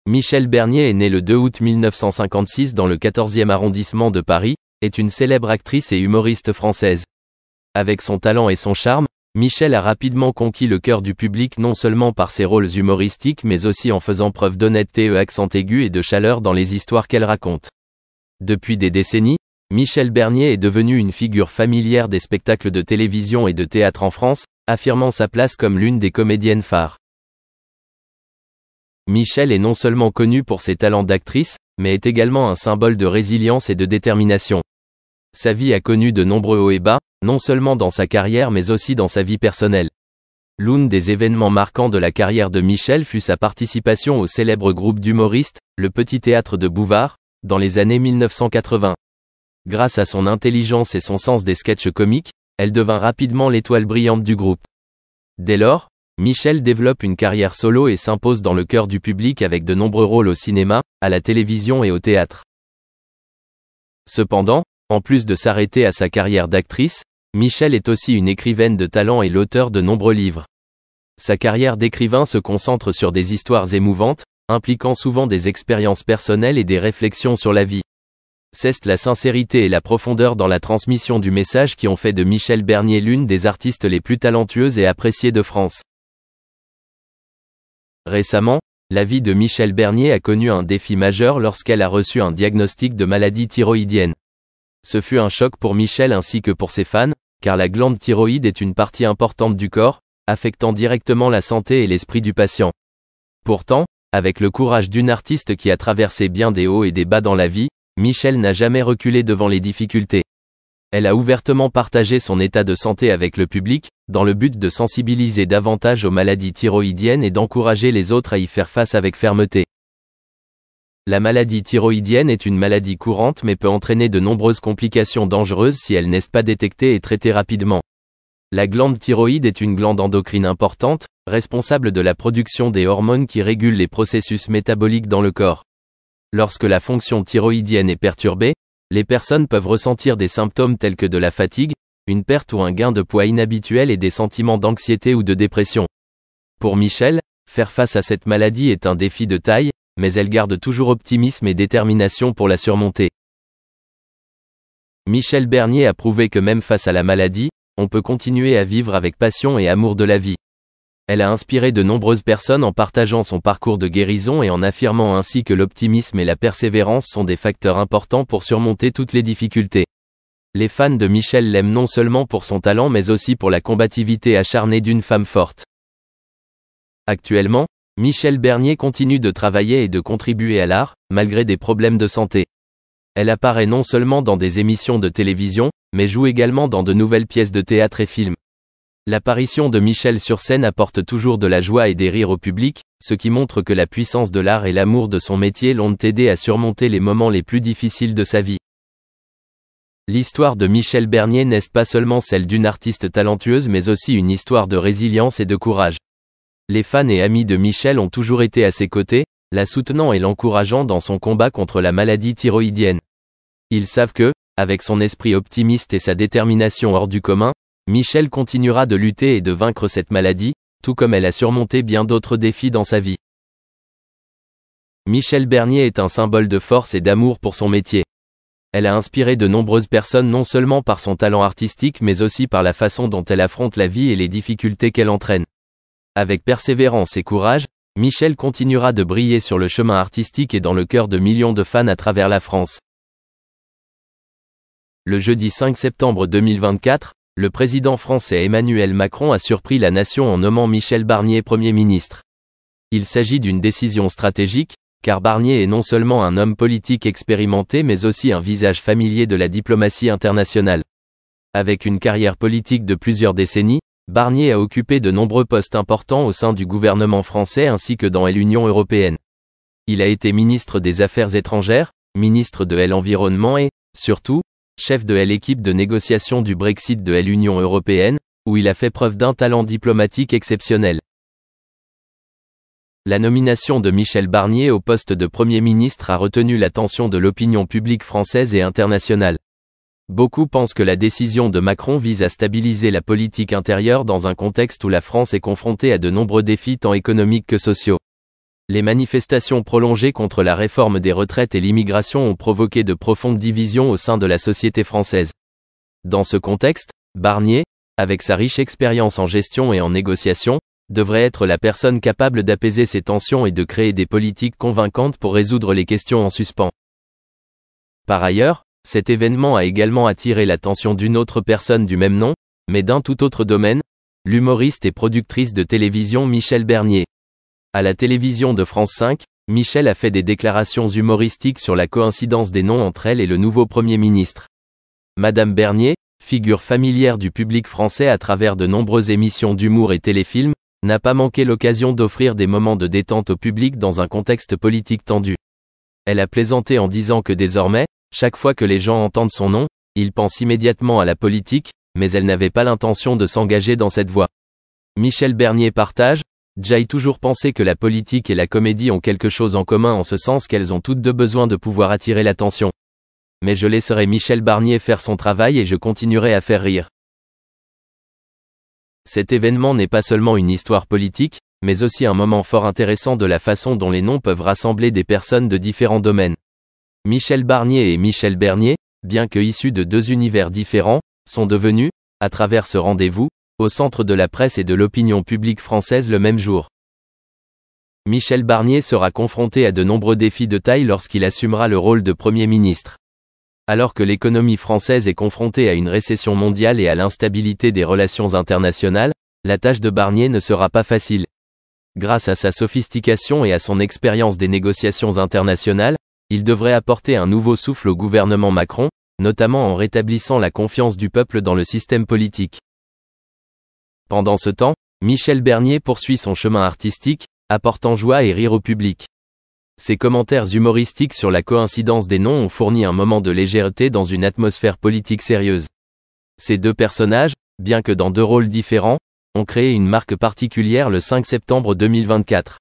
Michèle Bernier est née le 2 août 1956 dans le 14e arrondissement de Paris, est une célèbre actrice et humoriste française. Avec son talent et son charme, Michèle a rapidement conquis le cœur du public non seulement par ses rôles humoristiques mais aussi en faisant preuve d'honnêteté et accent aigu et de chaleur dans les histoires qu'elle raconte. Depuis des décennies, Michèle Bernier est devenue une figure familière des spectacles de télévision et de théâtre en France, affirmant sa place comme l'une des comédiennes phares. Michèle est non seulement connue pour ses talents d'actrice, mais est également un symbole de résilience et de détermination. Sa vie a connu de nombreux hauts et bas, non seulement dans sa carrière mais aussi dans sa vie personnelle. L'un des événements marquants de la carrière de Michèle fut sa participation au célèbre groupe d'humoristes, le Petit Théâtre de Bouvard, dans les années 1980. Grâce à son intelligence et son sens des sketchs comiques, elle devint rapidement l'étoile brillante du groupe. Dès lors, Michèle développe une carrière solo et s'impose dans le cœur du public avec de nombreux rôles au cinéma, à la télévision et au théâtre. Cependant, en plus de s'arrêter à sa carrière d'actrice, Michèle est aussi une écrivaine de talent et l'auteur de nombreux livres. Sa carrière d'écrivain se concentre sur des histoires émouvantes, impliquant souvent des expériences personnelles et des réflexions sur la vie. C'est la sincérité et la profondeur dans la transmission du message qui ont fait de Michèle Bernier l'une des artistes les plus talentueuses et appréciées de France. Récemment, la vie de Michèle Bernier a connu un défi majeur lorsqu'elle a reçu un diagnostic de maladie thyroïdienne. Ce fut un choc pour Michèle ainsi que pour ses fans, car la glande thyroïde est une partie importante du corps, affectant directement la santé et l'esprit du patient. Pourtant, avec le courage d'une artiste qui a traversé bien des hauts et des bas dans la vie, Michèle n'a jamais reculé devant les difficultés. Elle a ouvertement partagé son état de santé avec le public, dans le but de sensibiliser davantage aux maladies thyroïdiennes et d'encourager les autres à y faire face avec fermeté. La maladie thyroïdienne est une maladie courante mais peut entraîner de nombreuses complications dangereuses si elle n'est pas détectée et traitée rapidement. La glande thyroïde est une glande endocrine importante, responsable de la production des hormones qui régulent les processus métaboliques dans le corps. Lorsque la fonction thyroïdienne est perturbée, les personnes peuvent ressentir des symptômes tels que de la fatigue, une perte ou un gain de poids inhabituel et des sentiments d'anxiété ou de dépression. Pour Michèle, faire face à cette maladie est un défi de taille, mais elle garde toujours optimisme et détermination pour la surmonter. Michèle Bernier a prouvé que même face à la maladie, on peut continuer à vivre avec passion et amour de la vie. Elle a inspiré de nombreuses personnes en partageant son parcours de guérison et en affirmant ainsi que l'optimisme et la persévérance sont des facteurs importants pour surmonter toutes les difficultés. Les fans de Michèle l'aiment non seulement pour son talent mais aussi pour la combativité acharnée d'une femme forte. Actuellement, Michèle Bernier continue de travailler et de contribuer à l'art, malgré des problèmes de santé. Elle apparaît non seulement dans des émissions de télévision, mais joue également dans de nouvelles pièces de théâtre et films. L'apparition de Michèle sur scène apporte toujours de la joie et des rires au public, ce qui montre que la puissance de l'art et l'amour de son métier l'ont aidé à surmonter les moments les plus difficiles de sa vie. L'histoire de Michèle Bernier n'est pas seulement celle d'une artiste talentueuse mais aussi une histoire de résilience et de courage. Les fans et amis de Michèle ont toujours été à ses côtés, la soutenant et l'encourageant dans son combat contre la maladie thyroïdienne. Ils savent que, avec son esprit optimiste et sa détermination hors du commun, Michèle continuera de lutter et de vaincre cette maladie, tout comme elle a surmonté bien d'autres défis dans sa vie. Michèle Bernier est un symbole de force et d'amour pour son métier. Elle a inspiré de nombreuses personnes non seulement par son talent artistique mais aussi par la façon dont elle affronte la vie et les difficultés qu'elle entraîne. Avec persévérance et courage, Michèle continuera de briller sur le chemin artistique et dans le cœur de millions de fans à travers la France. Le jeudi 5 septembre 2024, le président français Emmanuel Macron a surpris la nation en nommant Michèle Bernier Premier ministre. Il s'agit d'une décision stratégique, car Bernier est non seulement un homme politique expérimenté mais aussi un visage familier de la diplomatie internationale. Avec une carrière politique de plusieurs décennies, Bernier a occupé de nombreux postes importants au sein du gouvernement français ainsi que dans l'Union européenne. Il a été ministre des Affaires étrangères, ministre de l'Environnement et, surtout, chef de l'équipe de négociation du Brexit de l'Union européenne, où il a fait preuve d'un talent diplomatique exceptionnel. La nomination de Michèle Bernier au poste de Premier ministre a retenu l'attention de l'opinion publique française et internationale. Beaucoup pensent que la décision de Macron vise à stabiliser la politique intérieure dans un contexte où la France est confrontée à de nombreux défis tant économiques que sociaux. Les manifestations prolongées contre la réforme des retraites et l'immigration ont provoqué de profondes divisions au sein de la société française. Dans ce contexte, Barnier, avec sa riche expérience en gestion et en négociation, devrait être la personne capable d'apaiser ces tensions et de créer des politiques convaincantes pour résoudre les questions en suspens. Par ailleurs, cet événement a également attiré l'attention d'une autre personne du même nom, mais d'un tout autre domaine, l'humoriste et productrice de télévision Michèle Bernier. À la télévision de France 5, Michèle a fait des déclarations humoristiques sur la coïncidence des noms entre elle et le nouveau Premier ministre. Madame Bernier, figure familière du public français à travers de nombreuses émissions d'humour et téléfilms, n'a pas manqué l'occasion d'offrir des moments de détente au public dans un contexte politique tendu. Elle a plaisanté en disant que désormais, chaque fois que les gens entendent son nom, ils pensent immédiatement à la politique, mais elle n'avait pas l'intention de s'engager dans cette voie. Michèle Bernier partage: j'ai toujours pensé que la politique et la comédie ont quelque chose en commun en ce sens qu'elles ont toutes deux besoin de pouvoir attirer l'attention. Mais je laisserai Michèle Barnier faire son travail et je continuerai à faire rire. Cet événement n'est pas seulement une histoire politique, mais aussi un moment fort intéressant de la façon dont les noms peuvent rassembler des personnes de différents domaines. Michèle Barnier et Michèle Bernier, bien que issus de deux univers différents, sont devenus, à travers ce rendez-vous, au centre de la presse et de l'opinion publique française le même jour. Michel Barnier sera confronté à de nombreux défis de taille lorsqu'il assumera le rôle de Premier ministre. Alors que l'économie française est confrontée à une récession mondiale et à l'instabilité des relations internationales, la tâche de Barnier ne sera pas facile. Grâce à sa sophistication et à son expérience des négociations internationales, il devrait apporter un nouveau souffle au gouvernement Macron, notamment en rétablissant la confiance du peuple dans le système politique. Pendant ce temps, Michèle Bernier poursuit son chemin artistique, apportant joie et rire au public. Ses commentaires humoristiques sur la coïncidence des noms ont fourni un moment de légèreté dans une atmosphère politique sérieuse. Ces deux personnages, bien que dans deux rôles différents, ont créé une marque particulière le 5 septembre 2024.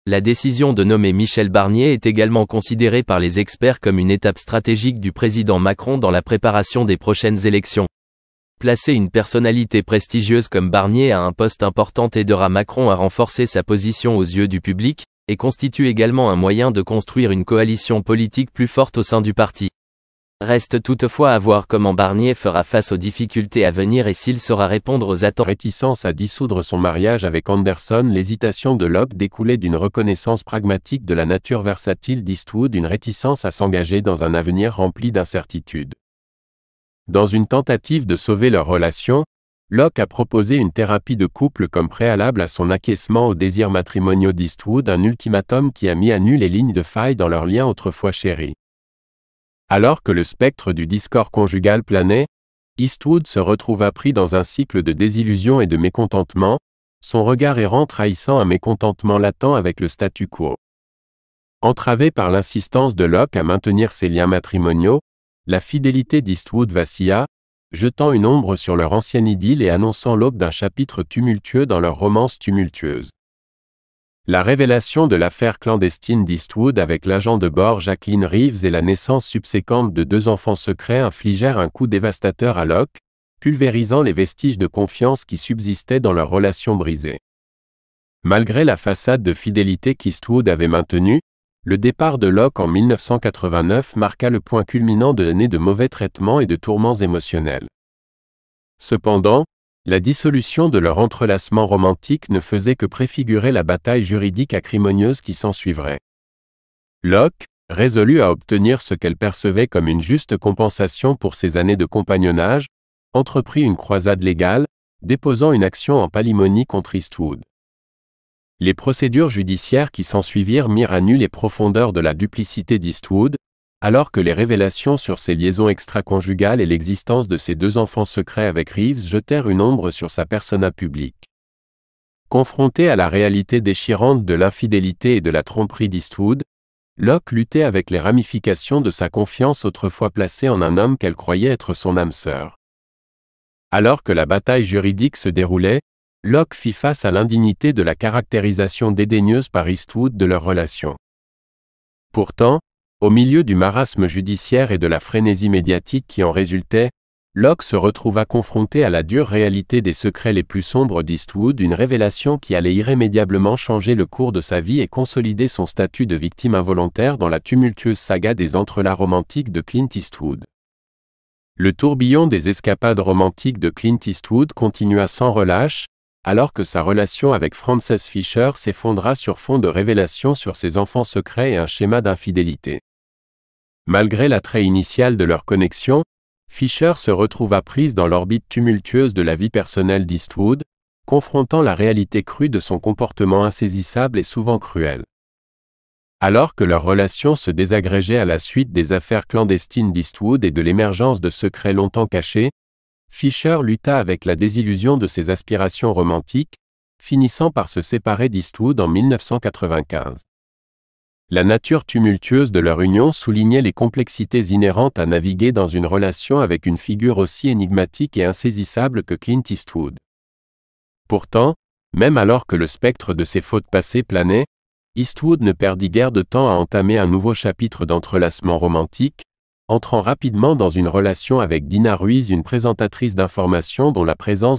La décision de nommer Michèle Barnier est également considérée par les experts comme une étape stratégique du président Macron dans la préparation des prochaines élections. Placer une personnalité prestigieuse comme Barnier à un poste important aidera Macron à renforcer sa position aux yeux du public, et constitue également un moyen de construire une coalition politique plus forte au sein du parti. Reste toutefois à voir comment Barnier fera face aux difficultés à venir et s'il saura répondre aux attentes. Réticence à dissoudre son mariage avec Anderson. L'hésitation de Locke découlait d'une reconnaissance pragmatique de la nature versatile d'Eastwood, une réticence à s'engager dans un avenir rempli d'incertitudes. Dans une tentative de sauver leur relation, Locke a proposé une thérapie de couple comme préalable à son acquiescement aux désirs matrimoniaux d'Eastwood, un ultimatum qui a mis à nu les lignes de faille dans leur lien autrefois chéri. Alors que le spectre du discord conjugal planait, Eastwood se retrouva pris dans un cycle de désillusion et de mécontentement, son regard errant trahissant un mécontentement latent avec le statu quo. Entravé par l'insistance de Locke à maintenir ses liens matrimoniaux, la fidélité d'Eastwood vacilla, jetant une ombre sur leur ancienne idylle et annonçant l'aube d'un chapitre tumultueux dans leur romance tumultueuse. La révélation de l'affaire clandestine d'Eastwood avec l'agent de bord Jacqueline Reeves et la naissance subséquente de deux enfants secrets infligèrent un coup dévastateur à Locke, pulvérisant les vestiges de confiance qui subsistaient dans leur relation brisée. Malgré la façade de fidélité qu'Eastwood avait maintenue, le départ de Locke en 1989 marqua le point culminant de l'année de mauvais traitements et de tourments émotionnels. Cependant, la dissolution de leur entrelacement romantique ne faisait que préfigurer la bataille juridique acrimonieuse qui s'ensuivrait. Locke, résolue à obtenir ce qu'elle percevait comme une juste compensation pour ses années de compagnonnage, entreprit une croisade légale, déposant une action en palimonie contre Eastwood. Les procédures judiciaires qui s'ensuivirent mirent à nu les profondeurs de la duplicité d'Eastwood, alors que les révélations sur ses liaisons extra-conjugales et l'existence de ses deux enfants secrets avec Reeves jetèrent une ombre sur sa persona publique. Confronté à la réalité déchirante de l'infidélité et de la tromperie d'Eastwood, Locke luttait avec les ramifications de sa confiance autrefois placée en un homme qu'elle croyait être son âme sœur. Alors que la bataille juridique se déroulait, Locke fit face à l'indignité de la caractérisation dédaigneuse par Eastwood de leur relation. Pourtant, au milieu du marasme judiciaire et de la frénésie médiatique qui en résultait, Locke se retrouva confronté à la dure réalité des secrets les plus sombres d'Eastwood, une révélation qui allait irrémédiablement changer le cours de sa vie et consolider son statut de victime involontaire dans la tumultueuse saga des entrelacs romantiques de Clint Eastwood. Le tourbillon des escapades romantiques de Clint Eastwood continua sans relâche, alors que sa relation avec Frances Fisher s'effondra sur fond de révélations sur ses enfants secrets et un schéma d'infidélité. Malgré l'attrait initial de leur connexion, Fisher se retrouva prise dans l'orbite tumultueuse de la vie personnelle d'Eastwood, confrontant la réalité crue de son comportement insaisissable et souvent cruel. Alors que leur relation se désagrégeait à la suite des affaires clandestines d'Eastwood et de l'émergence de secrets longtemps cachés, Fisher lutta avec la désillusion de ses aspirations romantiques, finissant par se séparer d'Eastwood en 1995. La nature tumultueuse de leur union soulignait les complexités inhérentes à naviguer dans une relation avec une figure aussi énigmatique et insaisissable que Clint Eastwood. Pourtant, même alors que le spectre de ses fautes passées planait, Eastwood ne perdit guère de temps à entamer un nouveau chapitre d'entrelacement romantique, entrant rapidement dans une relation avec Dina Ruiz, une présentatrice d'information dont la présence